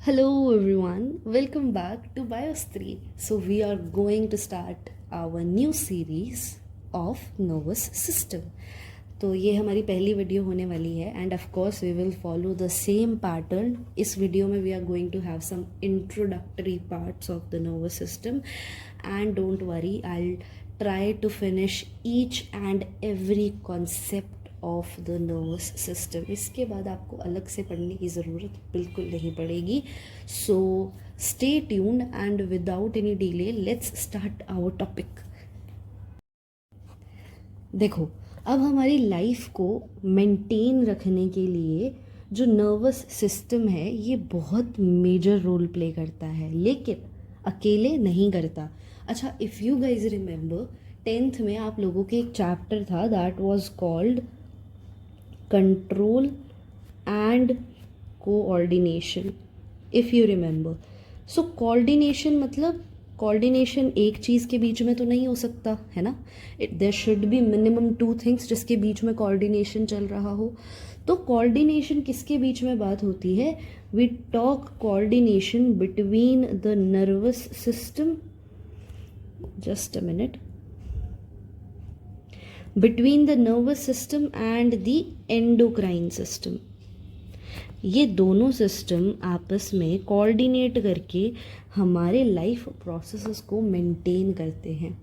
Hello everyone, welcome back to Bios3. So we are going to start our new series of nervous system. तो ये हमारी पहली video होने वाली है and of course we will follow the same pattern. इस video में we are going to have some introductory parts of the nervous system and don't worry, I try to finish each and every concept of the nervous system. इसके बाद आपको अलग से पढ़ने की ज़रूरत बिल्कुल नहीं पड़ेगी. So stay tuned and without any delay let's start our topic. देखो, अब हमारी लाइफ को मेंटेन रखने के लिए जो नर्वस सिस्टम है ये बहुत मेजर रोल प्ले करता है, लेकिन अकेले नहीं करता. अच्छा, if you guys remember 10th में आप लोगों के एक चैप्टर था that was called control and coordination, if you remember. So coordination मतलब कोऑर्डिनेशन एक चीज़ के बीच में तो नहीं हो सकता है ना. There should be minimum 2 things जिसके बीच में कोऑर्डिनेशन चल रहा हो. तो कोऑर्डिनेशन किसके बीच में बात होती है? We talk coordination between the nervous system, just a minute, between the nervous system and the endocrine system. ये दोनों सिस्टम आपस में कोऑर्डिनेट करके हमारे लाइफ प्रोसेसेस को मेंटेन करते हैं.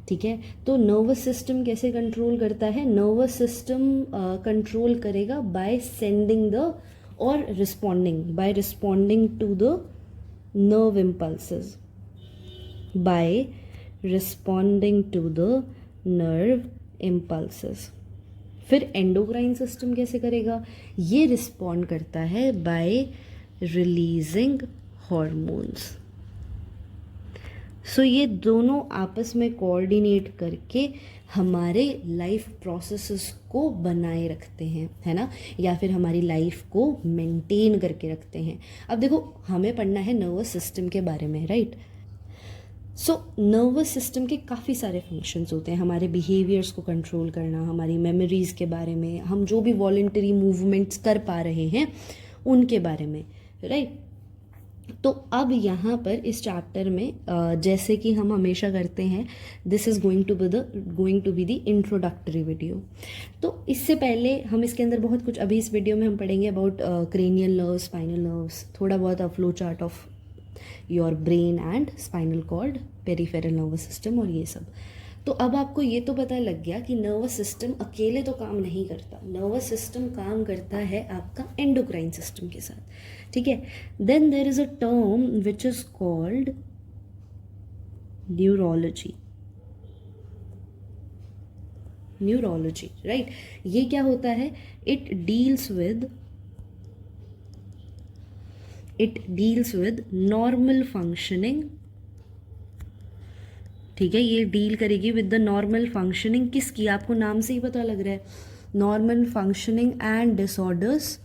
ठीक है, तो नर्वस सिस्टम कैसे कंट्रोल करता है? नर्वस सिस्टम कंट्रोल करेगा बाय सेंडिंग द और responding to the nerve impulses, by responding to the nerve impulses. फिर एंडोक्राइन सिस्टम कैसे करेगा? ये रिस्पॉन्ड करता है बाय रिलीजिंग हॉर्मोन्स. सो ये दोनों आपस में कोऑर्डिनेट करके हमारे लाइफ प्रोसेसेस को बनाए रखते हैं, है ना, या फिर हमारी लाइफ को मेंटेन करके रखते हैं. अब देखो, हमें पढ़ना है नर्वस सिस्टम के बारे में, राइट. सो नर्वस सिस्टम के काफ़ी सारे फंक्शंस होते हैं. हमारे बिहेवियर्स को कंट्रोल करना, हमारी मेमोरीज़ के बारे में, हम जो भी वॉलेंटरी मूवमेंट्स कर पा रहे हैं उनके बारे में, राइट. तो अब यहाँ पर इस चैप्टर में जैसे कि हम हमेशा करते हैं, this is going to be the introductory video. तो इससे पहले हम इसके अंदर बहुत कुछ, अभी इस वीडियो में हम पढ़ेंगे about cranial nerves, spinal nerves, थोड़ा बहुत flow chart of your brain and spinal cord, peripheral nervous system और ये सब. तो अब आपको ये तो पता लग गया कि नर्वस सिस्टम अकेले तो काम नहीं करता. नर्वस सिस्टम काम करता है आपका एंडोक्राइन सिस्टम के साथ. ठीक है, then there is a term which is called neurology. Neurology, right. ये क्या होता है? It deals with normal functioning. ठीक है, ये डील करेगी विद द नॉर्मल फंक्शनिंग किसकी? आपको नाम से ही पता लग रहा है, normal functioning and disorders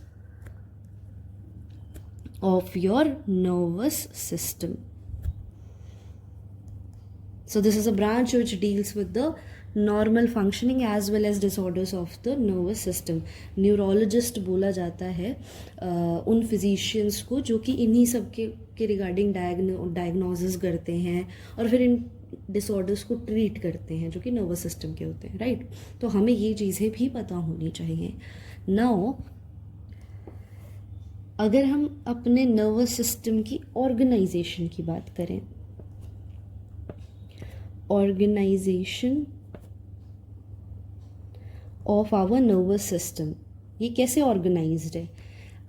of your nervous system. So this is a branch which deals with the normal functioning as well as disorders of the nervous system. Neurologist बोला जाता है उन फिजिशियंस को जो कि इन्हीं सब के रिगार्डिंग डायग्नोसिस करते हैं और फिर इन डिसऑर्डर्स को ट्रीट करते हैं जो कि नर्वस सिस्टम के होते हैं, राइट. तो हमें ये चीज़ें भी पता होनी चाहिए. नाउ अगर हम अपने नर्वस सिस्टम की ऑर्गेनाइजेशन की बात करें, organisation of our nervous system, ये कैसे ऑर्गेनाइज्ड है?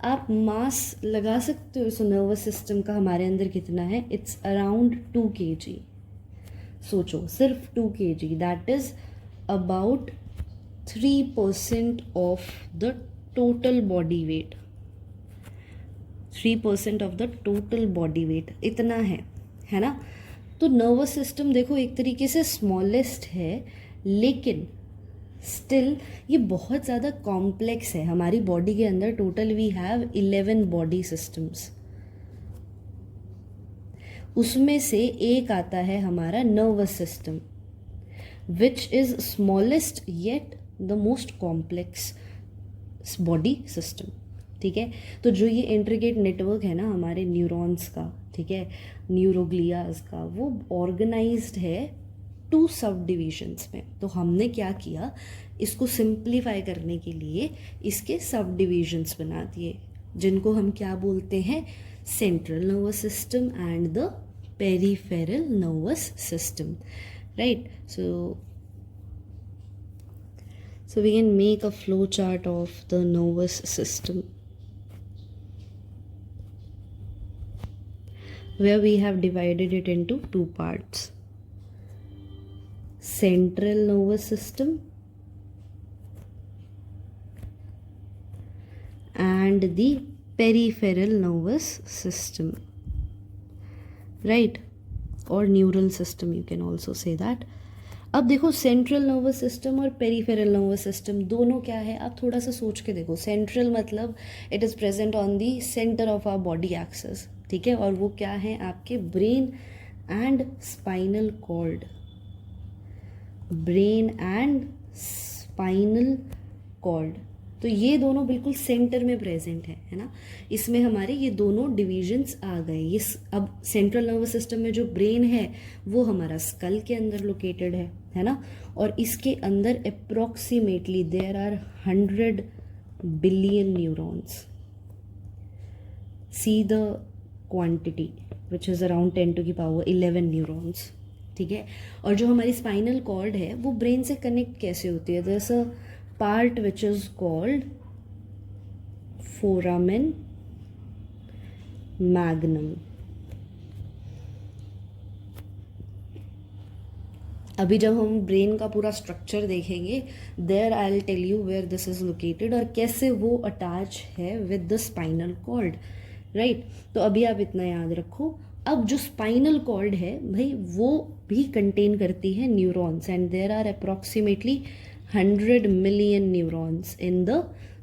आप मास लगा सकते हो इस नर्वस सिस्टम का हमारे अंदर कितना है? It's around 2 kg. सोचो, सिर्फ 2 kg, that is about 3% of the total body weight. 3% of the total body weight इतना है ना. तो नर्वस सिस्टम देखो एक तरीके से स्मॉलेस्ट है, लेकिन स्टिल ये बहुत ज़्यादा कॉम्प्लेक्स है. हमारी बॉडी के अंदर total we have 11 body systems. उसमें से एक आता है हमारा nervous system, which is smallest yet the most complex body system. ठीक है। तो जो ये इंट्रिकेट नेटवर्क है ना हमारे न्यूरॉन्स का, ठीक है, न्यूरोग्लियाज का, वो ऑर्गेनाइज्ड है 2 सब डिविजन्स में। तो हमने क्या किया, इसको सिंप्लीफाई करने के लिए इसके सब डिविजन्स बना दिए, जिनको हम क्या बोलते हैं, central nervous system and the peripheral nervous system, right. So we can make a flow chart of the nervous system where we have divided it into 2 parts: central nervous system and the peripheral nervous system, right, or neural system, you can also say that. अब देखो central nervous system और peripheral nervous system दोनों क्या है, आप थोड़ा सा सोच के देखो। सेंट्रल मतलब it is present on the centre of our body axis, ठीक है, और वो क्या है, आपके brain and spinal cord, brain and spinal cord. तो ये दोनों बिल्कुल सेंटर में प्रेजेंट है ना। इसमें हमारे ये दोनों डिविजन्स आ गए। ये अब सेंट्रल नर्वस सिस्टम में जो ब्रेन है वो हमारा स्कल के अंदर लोकेटेड है ना, और इसके अंदर approximately there are 100 billion neurons. See the quantity which is around 10⁻11 neurons, ठीक है। और जो हमारी स्पाइनल कॉर्ड है वो ब्रेन से कनेक्ट कैसे होती है, there is a part which is called foramen magnum। अभी जब हम ब्रेन का पूरा स्ट्रक्चर देखेंगे, there I will tell you where this is located और कैसे वो अटैच है with the spinal cord, right. तो अभी आप इतना याद रखो। अब जो स्पाइनल कॉर्ड है भाई, वो भी कंटेन करती है neurons, and there are approximately 100 million neurons in the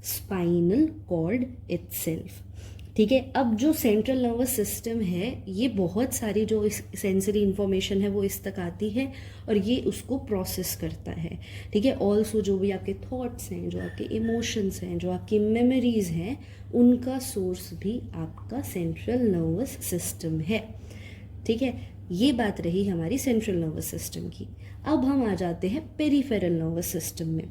spinal cord itself, ठीक है। अब जो सेंट्रल नर्वस सिस्टम है, ये बहुत सारी जो सेंसरी इंफॉर्मेशन है वो इस तक आती है और ये उसको प्रोसेस करता है, ठीक है। ऑल्सो जो भी आपके थॉट्स हैं, जो आपके इमोशंस हैं, जो आपकी मेमोरीज हैं, उनका सोर्स भी आपका सेंट्रल नर्वस सिस्टम है, ठीक है। ये बात रही हमारी सेंट्रल नर्वस सिस्टम की। अब हम आ जाते हैं पेरिफेरल नर्वस सिस्टम में।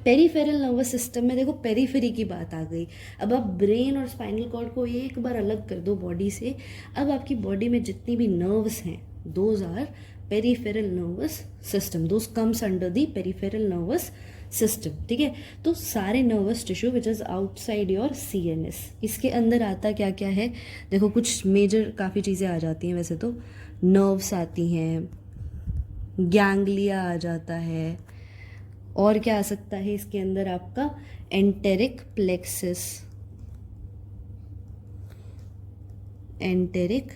पेरिफेरल नर्वस सिस्टम में देखो पेरीफेरी की बात आ गई। अब आप ब्रेन और स्पाइनल कॉर्ड को एक बार अलग कर दो बॉडी से। अब आपकी बॉडी में जितनी भी नर्व्स हैं, those are peripheral nervous system, those comes under the peripheral nervous system, ठीक है। तो सारे nervous tissue which is outside your CNS, इसके अंदर आता क्या क्या है, देखो कुछ मेजर काफ़ी चीज़ें आ जाती हैं। वैसे तो नर्व्स आती हैं, गैंग्लिया आ जाता है, और क्या आ सकता है इसके अंदर, आपका एंटेरिक प्लेक्सिस, एंटेरिक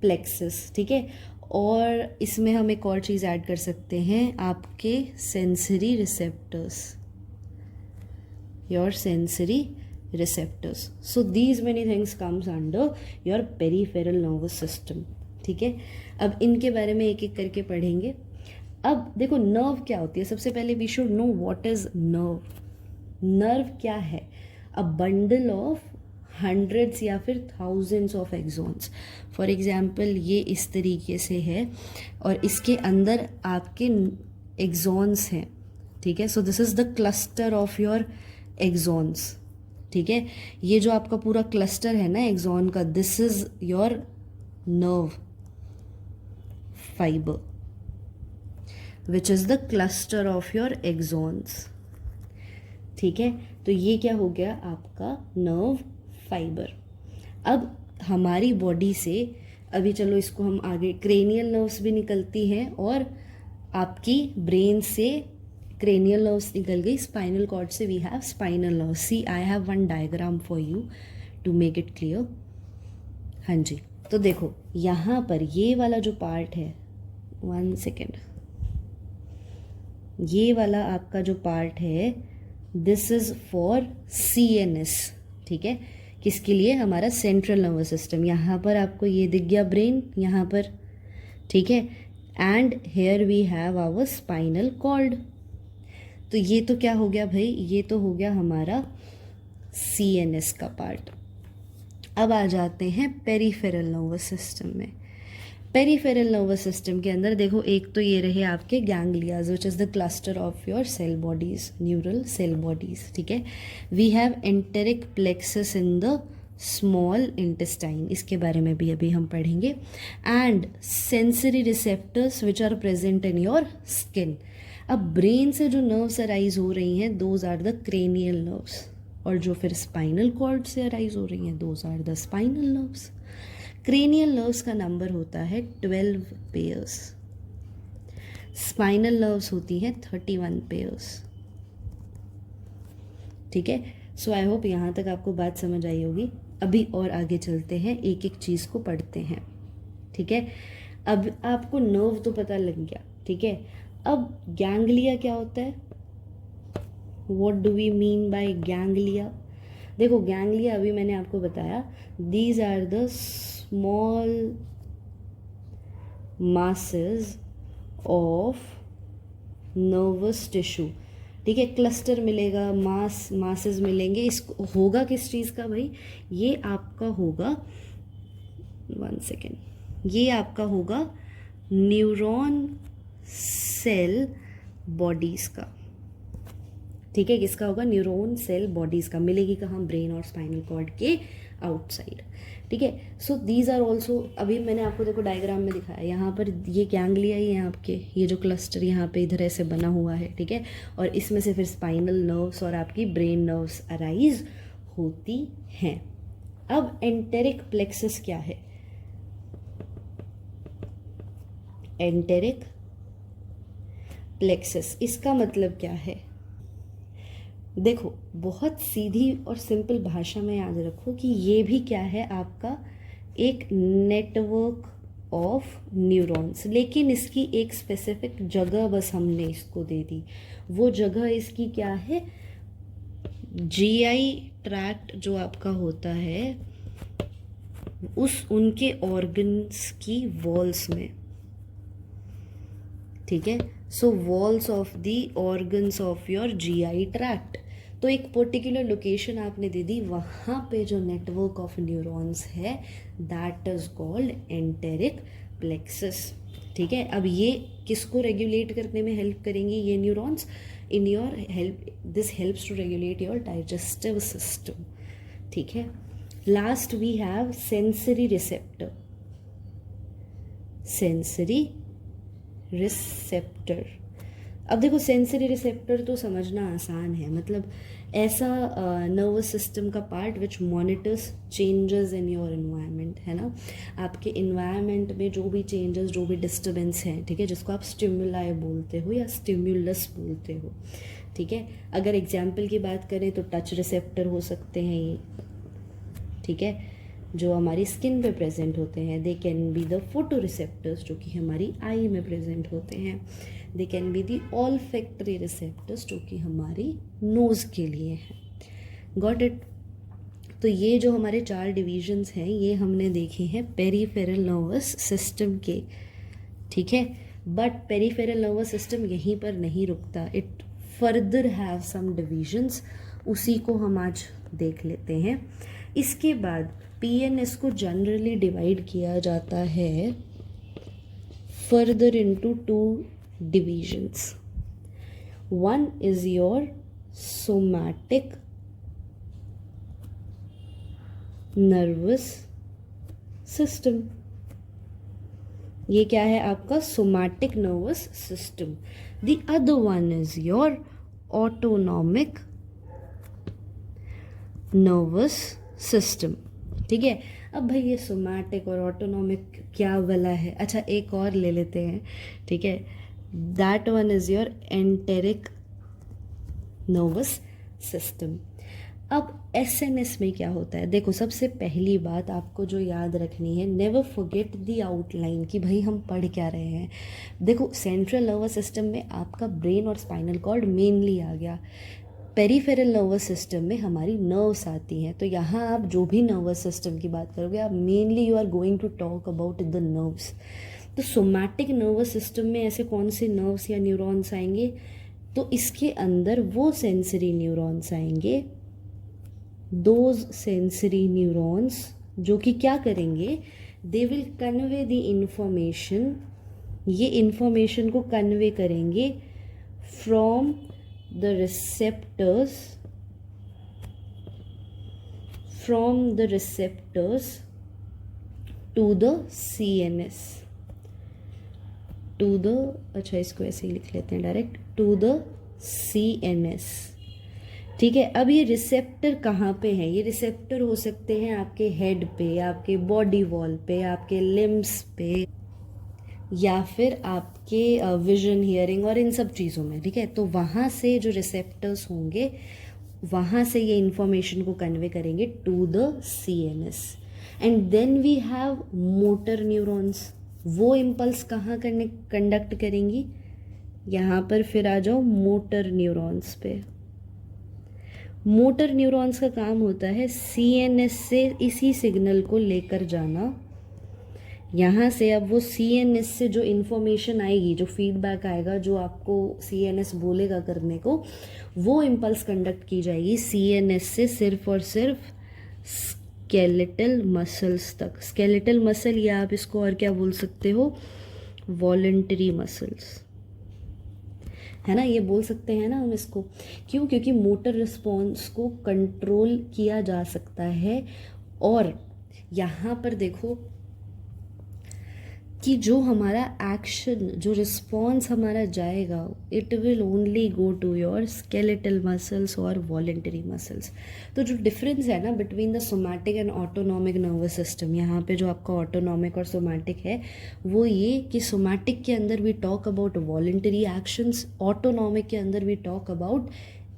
प्लेक्सिस, ठीक है। और इसमें हम एक और चीज़ ऐड कर सकते हैं, आपके sensory receptors, your sensory receptors. So these many things comes under your peripheral nervous system, ठीक है। अब इनके बारे में एक एक करके पढ़ेंगे। अब देखो नर्व क्या होती है, सबसे पहले we should know what is nerve. Nerve क्या है, अ बंडल ऑफ हंड्रेड्स या फिर thousands of axons. For example ये इस तरीके से है और इसके अंदर आपके एक्सॉन्स हैं, ठीक है। So this is the cluster of your axons, ठीक है। ये जो आपका पूरा क्लस्टर है ना एक्सॉन का, this is your nerve fibre which is the cluster of your axons, ठीक है। तो ये क्या हो गया आपका नर्व फाइबर। अब हमारी बॉडी से अभी चलो इसको हम आगे, क्रेनियल नर्व्स भी निकलती हैं और आपकी ब्रेन से क्रेनियल नर्व्स निकल गई, स्पाइनल कॉर्ड से we have spinal nerves. See I have one diagram for you to make it clear. हाँ जी, तो देखो यहाँ पर ये वाला जो पार्ट है, 1 सेकेंड, ये वाला आपका जो पार्ट है, दिस इज फॉर CNS, ठीक है। किसके लिए, हमारा सेंट्रल नर्वस सिस्टम। यहाँ पर आपको ये दिख गया ब्रेन, यहाँ पर, ठीक है। And here we have our spinal cord. तो ये तो क्या हो गया भाई, ये तो हो गया हमारा CNS का पार्ट। अब आ जाते हैं पेरिफेरल नर्वस सिस्टम में। पेरिफेरल नर्वस सिस्टम के अंदर देखो, एक तो ये रहे आपके ganglias which is the cluster of your cell bodies, neural cell bodies, ठीक है। We have enteric plexus in the small intestine, इसके बारे में भी अभी हम पढ़ेंगे। And sensory receptors which are present in your skin. अब ब्रेन से जो नर्व्स अराइज हो रही हैं, those are the cranial nerves, और जो फिर स्पाइनल कॉर्ड से अराइज हो रही हैं, those are the spinal nerves. Cranial nerves का नंबर होता है 12 पेयर्स, स्पाइनल नर्व्स होती हैं 31 पेयर्स, ठीक है। सो आई होप यहाँ तक आपको बात समझ आई होगी। अभी और आगे चलते हैं, एक एक चीज़ को पढ़ते हैं, ठीक है। अब आपको नर्व तो पता लग गया, ठीक है। अब गैंग्लिया क्या होता है, what do we mean by ganglia. देखो गैंग्लिया अभी मैंने आपको बताया, these are the small masses of nervous tissue, ठीक है। क्लस्टर मिलेगा, मासेस मिलेंगे, इसको होगा किस चीज़ का भाई, ये आपका होगा, 1 सेकेंड, ये आपका होगा न्यूरॉन सेल बॉडीज़ का, ठीक है। किसका होगा, न्यूरॉन सेल बॉडीज़ का। मिलेगी कहाँ, ब्रेन और स्पाइनल कॉर्ड के आउटसाइड, ठीक है। सो दीज आर ऑल्सो, अभी मैंने आपको देखो डायग्राम में दिखाया, यहाँ पर ये गैंग्लिया ही है आपके, ये जो क्लस्टर यहाँ पे इधर ऐसे बना हुआ है, ठीक है। और इसमें से फिर स्पाइनल नर्व्स और आपकी ब्रेन नर्व्स अराइज होती हैं। अब एंटेरिक प्लेक्सस क्या है, एंटेरिक प्लेक्सस, इसका मतलब क्या है। देखो बहुत सीधी और सिंपल भाषा में याद रखो कि ये भी क्या है, आपका एक नेटवर्क ऑफ न्यूरॉन्स, लेकिन इसकी एक स्पेसिफिक जगह बस हमने इसको दे दी। वो जगह इसकी क्या है, जीआई ट्रैक्ट जो आपका होता है, उनके ऑर्गन्स की वॉल्स में, ठीक है। So walls of the organs of your GI tract, तो एक पर्टिकुलर लोकेशन आपने दे दी, वहाँ पे जो नेटवर्क ऑफ न्यूरॉन्स है that is called enteric plexus, ठीक है। अब ये किसको रेगुलेट करने में हेल्प करेंगी, ये neurons, in your help, this helps to regulate your digestive system, ठीक है। Last we have sensory receptor, sensory receptor. अब देखो सेंसरी रिसेप्टर तो समझना आसान है, मतलब ऐसा नर्वस सिस्टम का part which monitors changes in your environment, है ना। आपके इन्वायरमेंट में जो भी चेंजेस, जो भी डिस्टर्बेंस है, ठीक है, जिसको आप स्टिमुलाई बोलते हो या स्टिम्युलस बोलते हो, ठीक है। अगर एग्जाम्पल की बात करें तो टच रिसेप्टर हो सकते हैं ये, ठीक है, जो हमारी स्किन पे प्रेजेंट होते हैं। They can be the photo receptors, जो कि हमारी आई में प्रेजेंट होते हैं। They can be the olfactory receptors, जो कि हमारी नोज़ के लिए हैं। Got it. तो ये जो हमारे 4 डिविजन्स हैं, ये हमने देखे हैं पेरिफेरल नर्वस सिस्टम के, ठीक है। बट पेरिफेरल नर्वस सिस्टम यहीं पर नहीं रुकता, it further have some divisions, उसी को हम आज देख लेते हैं। इसके बाद पीएनएस को जनरली डिवाइड किया जाता है further into 2 divisions. One is your somatic nervous system. ये क्या है आपका somatic nervous system. The other one is your autonomic nervous system. ठीक है। अब भाई ये सोमैटिक और ऑटोनॉमिक क्या वाला है, अच्छा एक और ले लेते हैं, ठीक है। That one is your enteric nervous system. अब एसएनएस में क्या होता है, देखो सबसे पहली बात आपको जो याद रखनी है, नेवर फॉरगेट द आउटलाइन, कि भाई हम पढ़ क्या रहे हैं। देखो सेंट्रल नर्वस सिस्टम में आपका ब्रेन और स्पाइनल कॉर्ड मेनली आ गया, पेरिफेरल नर्वस सिस्टम में हमारी नर्व्स आती हैं। तो यहाँ आप जो भी नर्वस सिस्टम की बात करोगे, आप mainly you are going to talk about the nerves. तो सोमैटिक नर्वस सिस्टम में ऐसे कौन से नर्व्स या न्यूरॉन्स आएंगे, तो इसके अंदर वो सेंसरी न्यूरॉन्स आएंगे दोज सेंसरी न्यूरॉन्स, जो कि क्या करेंगे, they will convey the information, ये इंफॉर्मेशन को कन्वे करेंगे from the receptors, from the receptors to the CNS, to the, अच्छा इसको ऐसे ही लिख लेते हैं डायरेक्ट, टू द CNS। ठीक है, अब ये रिसेप्टर कहाँ पे है, ये रिसेप्टर हो सकते हैं आपके हेड पे, आपके बॉडी वॉल पे, आपके लिम्स पे, या फिर आपके विजन, हियरिंग और इन सब चीज़ों में। ठीक है, तो वहाँ से जो रिसेप्टर्स होंगे वहाँ से ये इंफॉर्मेशन को कन्वे करेंगे to the CNS। And then we have motor neurons, वो इम्पल्स कहाँ कंडक्ट करेंगी, यहाँ पर फिर आ जाओ मोटर न्यूरॉन्स पे। मोटर न्यूरॉन्स का काम होता है CNS से इसी सिग्नल को लेकर जाना, यहाँ से अब वो CNS से जो इन्फॉर्मेशन आएगी, जो फीडबैक आएगा, जो आपको CNS बोलेगा करने को, वो इम्पल्स कंडक्ट की जाएगी CNS से सिर्फ और सिर्फ स्केलेटल मसल्स तक। स्केलेटल मसल, या आप इसको और क्या बोल सकते हो, वॉलंटरी मसल्स, है ना, ये बोल सकते हैं ना हम इसको। क्यों? क्योंकि मोटर रिस्पॉन्स को कंट्रोल किया जा सकता है। और यहाँ पर देखो कि जो हमारा एक्शन, जो रिस्पॉन्स हमारा जाएगा, it will only go to your skeletal muscles और वॉलेंटरी मसल्स। तो जो डिफरेंस है ना between the somatic and autonomic nervous system, यहाँ पे जो आपका ऑटोनॉमिक और सोमैटिक है वो ये कि सोमैटिक के अंदर we talk about voluntary actions, autonomic के अंदर we talk about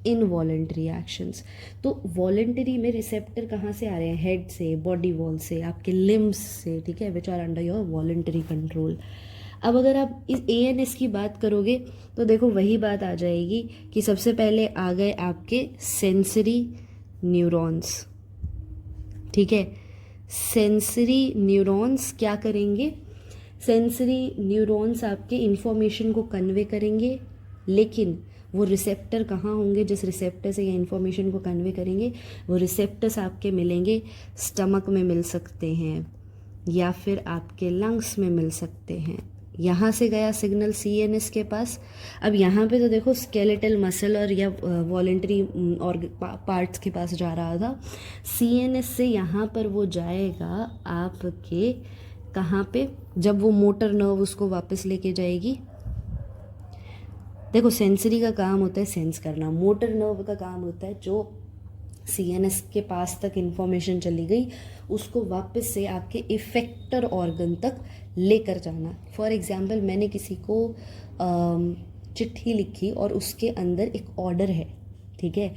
involuntary actions. तो वॉलेंटरी में रिसेप्टर कहाँ से आ रहे हैं, हेड से, बॉडी वॉल से, आपके लिम्स से, ठीक है, which are under your voluntary control. अब अगर आप इस ANS की बात करोगे तो देखो वही बात आ जाएगी कि सबसे पहले आ गए आपके सेंसरी न्यूरॉन्स। ठीक है, सेंसरी न्यूरॉन्स क्या करेंगे, सेंसरी न्यूरॉन्स आपके इंफॉर्मेशन को कन्वे करेंगे, लेकिन वो रिसेप्टर कहाँ होंगे, जिस रिसेप्टर से ये इन्फॉर्मेशन को कन्वे करेंगे, वो रिसेप्टर्स आपके मिलेंगे स्टमक में मिल सकते हैं, या फिर आपके लंग्स में मिल सकते हैं। यहाँ से गया सिग्नल CNS के पास। अब यहाँ पे तो देखो स्केलेटल मसल और या वॉलेंटरी और पार्ट्स के पास जा रहा था, CNS से यहाँ पर वो जाएगा आपके कहाँ पे, जब वो मोटर नर्व उसको वापस लेके जाएगी। देखो सेंसरी का काम होता है सेंस करना, मोटर नर्व का काम होता है जो CNS के पास तक इन्फॉर्मेशन चली गई उसको वापस से आपके इफेक्टर ऑर्गन तक लेकर जाना। फॉर एग्जांपल मैंने किसी को चिट्ठी लिखी और उसके अंदर एक ऑर्डर है, ठीक है,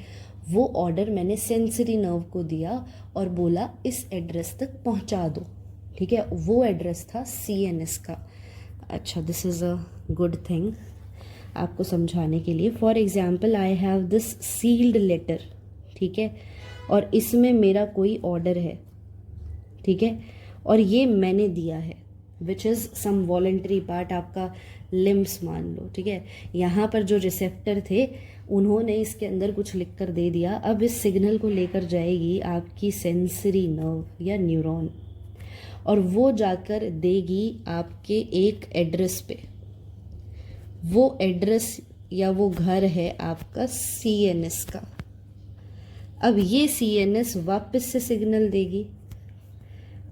वो ऑर्डर मैंने सेंसरी नर्व को दिया और बोला इस एड्रेस तक पहुंचा दो, ठीक है, वो एड्रेस था CNS का। अच्छा, this is a good thing आपको समझाने के लिए। For example I have this sealed letter, ठीक है, और इसमें मेरा कोई ऑर्डर है, ठीक है, और ये मैंने दिया है, which is some voluntary part, आपका लिम्स मान लो, ठीक है। यहाँ पर जो रिसेप्टर थे उन्होंने इसके अंदर कुछ लिख कर दे दिया। अब इस सिग्नल को लेकर जाएगी आपकी सेंसरी नर्व या न्यूरॉन, और वो जाकर देगी आपके एक एड्रेस पे। वो एड्रेस या वो घर है आपका CNS का। अब ये CNS वापस से सिग्नल देगी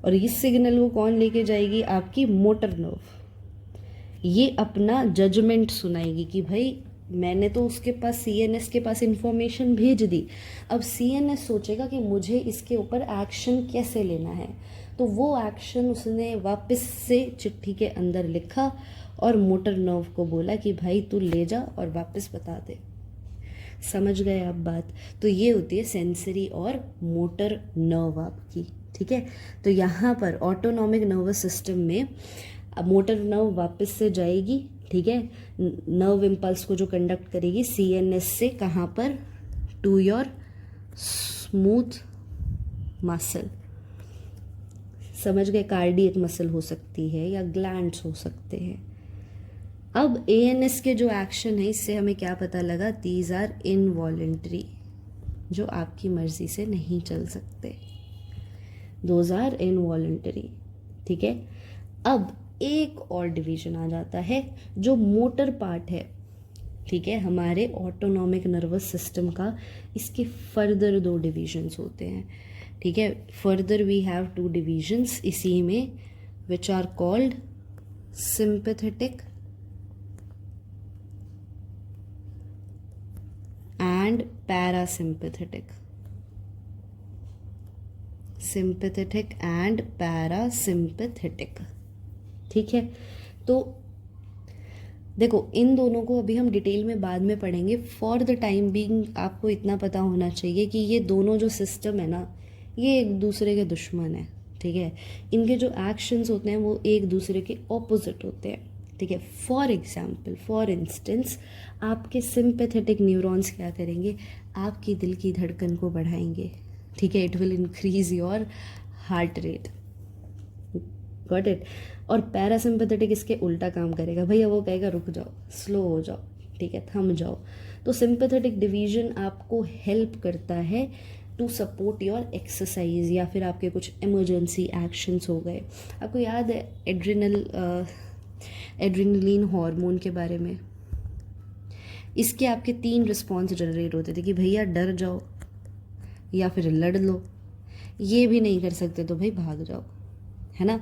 और इस सिग्नल को कौन लेके जाएगी, आपकी मोटर नर्व। ये अपना जजमेंट सुनाएगी कि भाई मैंने तो उसके पास CNS के पास इंफॉर्मेशन भेज दी, अब CNS सोचेगा कि मुझे इसके ऊपर एक्शन कैसे लेना है। तो वो एक्शन उसने वापस से चिट्ठी के अंदर लिखा और मोटर नर्व को बोला कि भाई तू ले जा और वापस बता दे। समझ गए आप बात? तो ये होती है सेंसरी और मोटर नर्व आपकी, ठीक है। तो यहाँ पर ऑटोनॉमिक नर्वस सिस्टम में मोटर नर्व वापस से जाएगी, ठीक है, नर्व इम्पल्स को जो कंडक्ट करेगी CNS से कहाँ पर, टू योर स्मूथ मसल। समझ गए, कार्डियक मसल हो सकती है या ग्लैंड्स हो सकते हैं। अब ANS के जो एक्शन है इससे हमें क्या पता लगा, दीज आर इनवॉलेंट्री, जो आपकी मर्ज़ी से नहीं चल सकते, दोज आर इनवॉलंटरी। ठीक है, अब एक और डिवीजन आ जाता है जो मोटर पार्ट है। ठीक है, हमारे ऑटोनॉमिक नर्वस सिस्टम का इसके फर्दर 2 डिवीजन्स होते हैं। ठीक है, फर्दर वी हैव 2 डिवीजन्स इसी में, which are called sympathetic and parasympathetic. Sympathetic and parasympathetic. ठीक है, तो देखो इन दोनों को अभी हम डिटेल में बाद में पढ़ेंगे। फॉर द टाइम बीइंग आपको इतना पता होना चाहिए कि ये दोनों जो सिस्टम है ना, ये एक दूसरे के दुश्मन है। ठीक है, इनके जो एक्शंस होते हैं वो एक दूसरे के ऑपोजिट होते हैं। ठीक है, फॉर एग्जाम्पल, फॉर इंस्टेंस, आपके सिंपैथेटिक न्यूरॉन्स क्या करेंगे, आपकी दिल की धड़कन को बढ़ाएंगे। ठीक है, it will increase your heart rate. Got it. और पैरासिम्पैथेटिक इसके उल्टा काम करेगा, भैया वो कहेगा रुक जाओ, स्लो हो जाओ, ठीक है, थम जाओ। तो सिंपैथेटिक डिवीजन आपको हेल्प करता है टू सपोर्ट योर एक्सरसाइज, या फिर आपके कुछ इमरजेंसी एक्शंस हो गए। आपको याद है एड्रेनलिन हार्मोन के बारे में, इसके आपके 3 रिस्पॉन्स जनरेट होते थे कि भैया डर जाओ या फिर लड़ लो, ये भी नहीं कर सकते तो भाई भाग जाओ, है ना।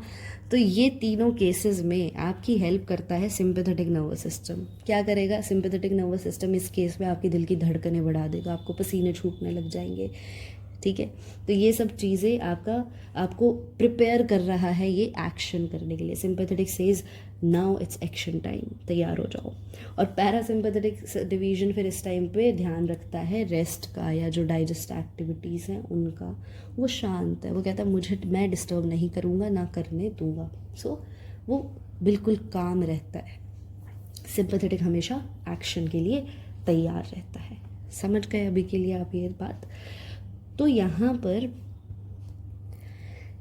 तो ये तीनों केसेस में आपकी हेल्प करता है सिंपैथेटिक नर्वस सिस्टम। क्या करेगा सिंपैथेटिक नर्वस सिस्टम, इस केस में आपकी दिल की धड़कनें बढ़ा देगा, आपको पसीने छूटने लग जाएंगे। ठीक है, तो ये सब चीज़ें आपको प्रिपेयर कर रहा है ये एक्शन करने के लिए। Sympathetic says now it's action time, तैयार हो जाओ। और पैरासिम्पैथेटिक डिवीजन फिर इस टाइम पे ध्यान रखता है रेस्ट का, या जो डाइजेस्ट एक्टिविटीज़ हैं उनका। वो शांत है, वो कहता है मैं डिस्टर्ब नहीं करूँगा, ना करने दूंगा। सो वो बिल्कुल काम रहता है। सिंपैथेटिक हमेशा एक्शन के लिए तैयार रहता है। समझ गए अभी के लिए आप ये बात। तो यहाँ पर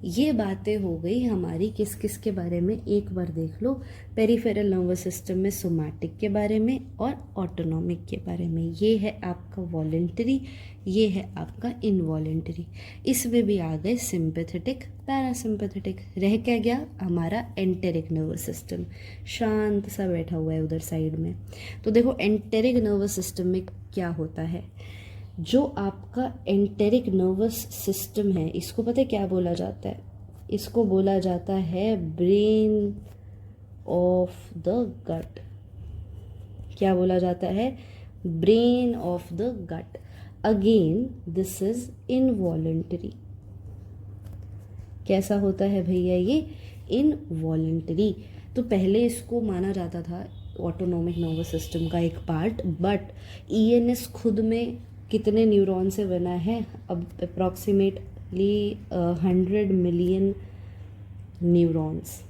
ये बातें हो गई हमारी किस किस के बारे में, एक बार देख लो। पेरिफेरल नर्वस सिस्टम में सोमैटिक के बारे में और ऑटोनॉमिक के बारे में। ये है आपका वॉलेंटरी, ये है आपका इनवॉलेंटरी। इसमें भी आ गए सिंपैथेटिक, पैरासिम्पैथेटिक। रह क्या गया हमारा एंटेरिक नर्वस सिस्टम, शांत सा बैठा हुआ है उधर साइड में। तो देखो एंटेरिक नर्वस सिस्टम में क्या होता है, जो आपका एंटेरिक नर्वस सिस्टम है, इसको पता है क्या बोला जाता है, इसको बोला जाता है ब्रेन ऑफ द गट। क्या बोला जाता है, brain of the gut. Again this is involuntary. कैसा होता है भैया ये, इनवॉलेंटरी। तो पहले इसको माना जाता था ऑटोनॉमिक नर्वस सिस्टम का एक पार्ट, बट ईएनएस खुद में कितने न्यूरॉन से बना है, अब अप्रॉक्सीमेटली 100 मिलियन न्यूरॉन्स।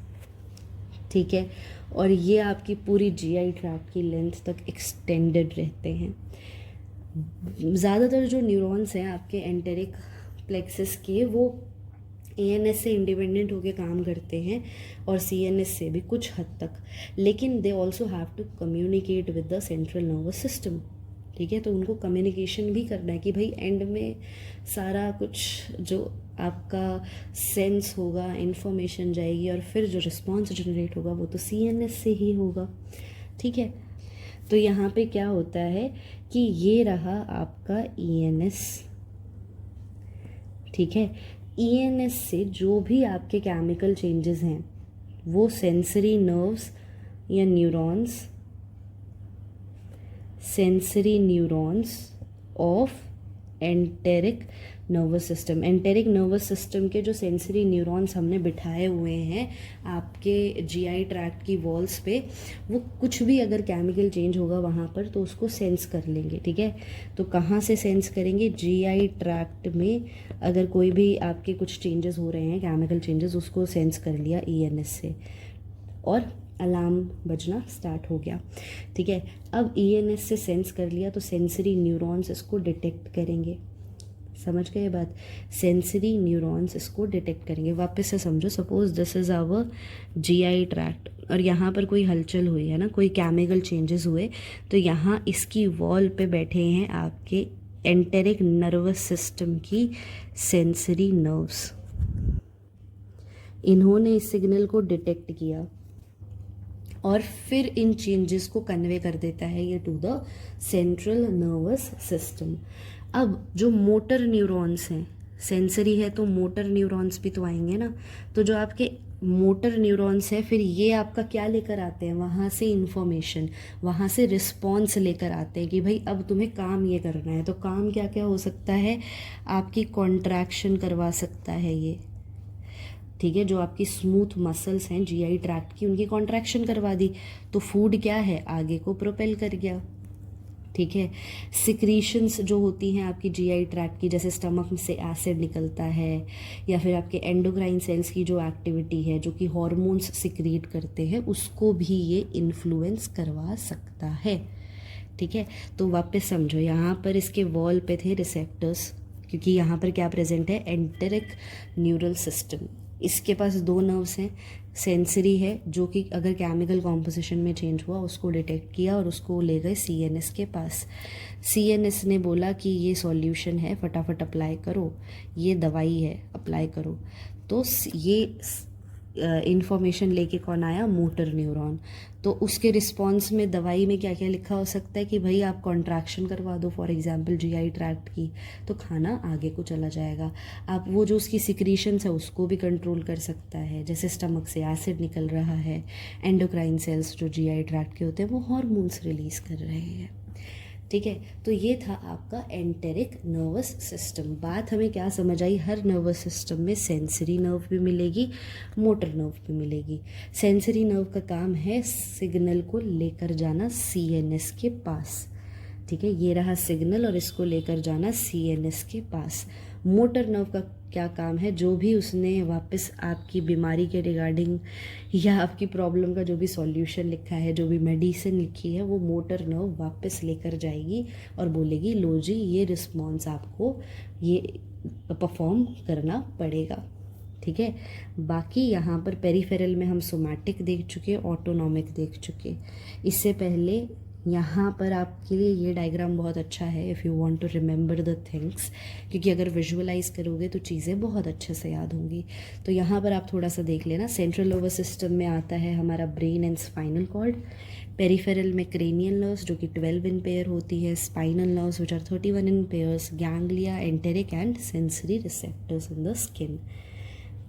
ठीक है, और ये आपकी पूरी जीआई ट्रैक्ट की लेंथ तक एक्सटेंडेड रहते हैं। ज़्यादातर जो न्यूरॉन्स हैं आपके एंटेरिक प्लेक्सस के, वो एएनएस से इंडिपेंडेंट होकर काम करते हैं और सीएनएस से भी कुछ हद तक, लेकिन they also have to communicate with the central nervous system. ठीक है, तो उनको कम्युनिकेशन भी करना है कि भाई एंड में सारा कुछ जो आपका सेंस होगा, इन्फॉर्मेशन जाएगी और फिर जो रिस्पॉन्स जनरेट होगा वो तो सीएनएस से ही होगा। ठीक है, तो यहाँ पे क्या होता है कि ये रहा आपका ईएनएस। ठीक है, ईएनएस से जो भी आपके केमिकल चेंजेस हैं वो सेंसरी नर्व्स या neurons, sensory neurons of enteric nervous system. Enteric nervous system के जो सेंसरी न्यूरॉन्स हमने बिठाए हुए हैं आपके जीआई ट्रैक्ट की वॉल्स पे, वो कुछ भी अगर केमिकल चेंज होगा वहाँ पर तो उसको सेंस कर लेंगे। ठीक है, तो कहाँ से सेंस करेंगे, जीआई ट्रैक्ट में अगर कोई भी आपके कुछ चेंजेस हो रहे हैं, केमिकल चेंजेस, उसको सेंस कर लिया ईएनएस से और अलार्म बजना स्टार्ट हो गया। ठीक है, अब ईएनएस से सेंस कर लिया तो सेंसरी न्यूरॉन्स इसको डिटेक्ट करेंगे। समझ गए बात, सेंसरी न्यूरॉन्स इसको डिटेक्ट करेंगे। वापस से समझो, suppose this is our GI tract और यहाँ पर कोई हलचल हुई है ना, कोई केमिकल चेंजेस हुए, तो यहाँ इसकी वॉल पे बैठे हैं आपके एंटेरिक नर्वस सिस्टम की सेंसरी नर्व्स। इन्होंने इस सिग्नल को डिटेक्ट किया और फिर इन चेंजेस को कन्वे कर देता है ये to the central nervous system. अब जो मोटर न्यूरॉन्स हैं, सेंसरी है तो मोटर न्यूरॉन्स भी तो आएंगे ना, तो जो आपके मोटर न्यूरॉन्स हैं फिर ये आपका क्या लेकर आते हैं, वहाँ से इंफॉर्मेशन, वहाँ से रिस्पॉन्स लेकर आते हैं कि भाई अब तुम्हें काम ये करना है। तो काम क्या क्या हो सकता है, आपकी कॉन्ट्रैक्शन करवा सकता है ये, ठीक है, जो आपकी स्मूथ मसल्स हैं जीआई ट्रैक्ट की उनकी कॉन्ट्रैक्शन करवा दी, तो फूड क्या है आगे को प्रोपेल कर गया, ठीक है। सिक्रीशंस जो होती हैं आपकी जीआई ट्रैक्ट की, जैसे स्टमक से एसिड निकलता है, या फिर आपके एंडोक्राइन सेल्स की जो एक्टिविटी है जो कि हार्मोन्स सिक्रीट करते हैं, उसको भी ये इन्फ्लुएंस करवा सकता है, ठीक है। तो वापस समझो, यहाँ पर इसके वॉल पे थे रिसेप्टर्स, क्योंकि यहाँ पर क्या प्रेजेंट है, एंटेरिक न्यूरल सिस्टम। इसके पास दो नर्व्स हैं, सेंसरी है जो कि अगर केमिकल कॉम्पोजिशन में चेंज हुआ उसको डिटेक्ट किया और उसको ले गए सीएनएस के पास। सीएनएस ने बोला कि ये सॉल्यूशन है, फटाफट अप्लाई करो, ये दवाई है, अप्लाई करो। तो ये इंफॉर्मेशन लेके कौन आया, मोटर न्यूरॉन। तो उसके रिस्पॉन्स में दवाई में क्या क्या लिखा हो सकता है कि भाई आप कॉन्ट्रैक्शन करवा दो फॉर एग्जांपल जीआई ट्रैक्ट की, तो खाना आगे को चला जाएगा। आप वो जो उसकी सिक्रीशंस है उसको भी कंट्रोल कर सकता है, जैसे स्टमक से एसिड निकल रहा है, एंडोक्राइन सेल्स जो जीआई ट्रैक्ट के होते हैं वो हार्मोन्स रिलीज कर रहे हैं, ठीक है। तो ये था आपका एंटेरिक नर्वस सिस्टम। बात हमें क्या समझ आई, हर नर्वस सिस्टम में सेंसरी नर्व भी मिलेगी, मोटर नर्व भी मिलेगी। सेंसरी नर्व का काम है सिग्नल को लेकर जाना सीएनएस के पास, ठीक है, ये रहा सिग्नल और इसको लेकर जाना सीएनएस के पास। मोटर नर्व का क्या काम है, जो भी उसने वापस आपकी बीमारी के रिगार्डिंग या आपकी प्रॉब्लम का जो भी सॉल्यूशन लिखा है, जो भी मेडिसिन लिखी है, वो मोटर नर्व वापस लेकर जाएगी और बोलेगी लो जी ये रिस्पॉन्स आपको ये परफॉर्म करना पड़ेगा, ठीक है। बाकी यहाँ पर पेरिफेरल में हम सोमैटिक देख चुके, ऑटोनॉमिक देख चुके। इससे पहले यहाँ पर आपके लिए ये डायग्राम बहुत अच्छा है if you want to remember the things, क्योंकि अगर विजुअलाइज करोगे तो चीज़ें बहुत अच्छे से याद होंगी। तो यहाँ पर आप थोड़ा सा देख लेना, सेंट्रल नर्वस सिस्टम में आता है हमारा brain and spinal cord, peripheral में क्रेनियल नर्व्स जो कि 12 इन पेयर होती है, spinal nerves which are 31 in pairs, ganglia, enteric and sensory receptors in the skin,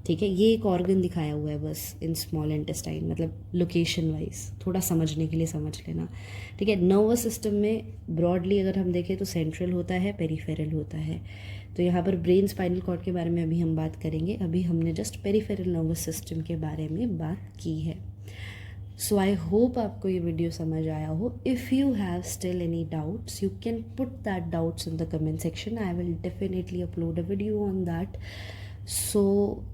ठीक है। ये एक ऑर्गन दिखाया हुआ है बस इन स्मॉल इंटेस्टाइन, मतलब लोकेशन वाइज थोड़ा समझने के लिए समझ लेना, ठीक है। नर्वस सिस्टम में ब्रॉडली अगर हम देखें तो सेंट्रल होता है, पेरिफेरल होता है। तो यहाँ पर ब्रेन स्पाइनल कॉर्ड के बारे में अभी हम बात करेंगे, अभी हमने जस्ट पेरिफेरल नर्वस सिस्टम के बारे में बात की है। सो आई होप आपको ये वीडियो समझ आया हो। If you have still any doubts you can put that doubts in the comment section, I will definitely upload a video on that. So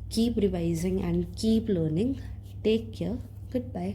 keep revising and keep learning. Take care. Goodbye.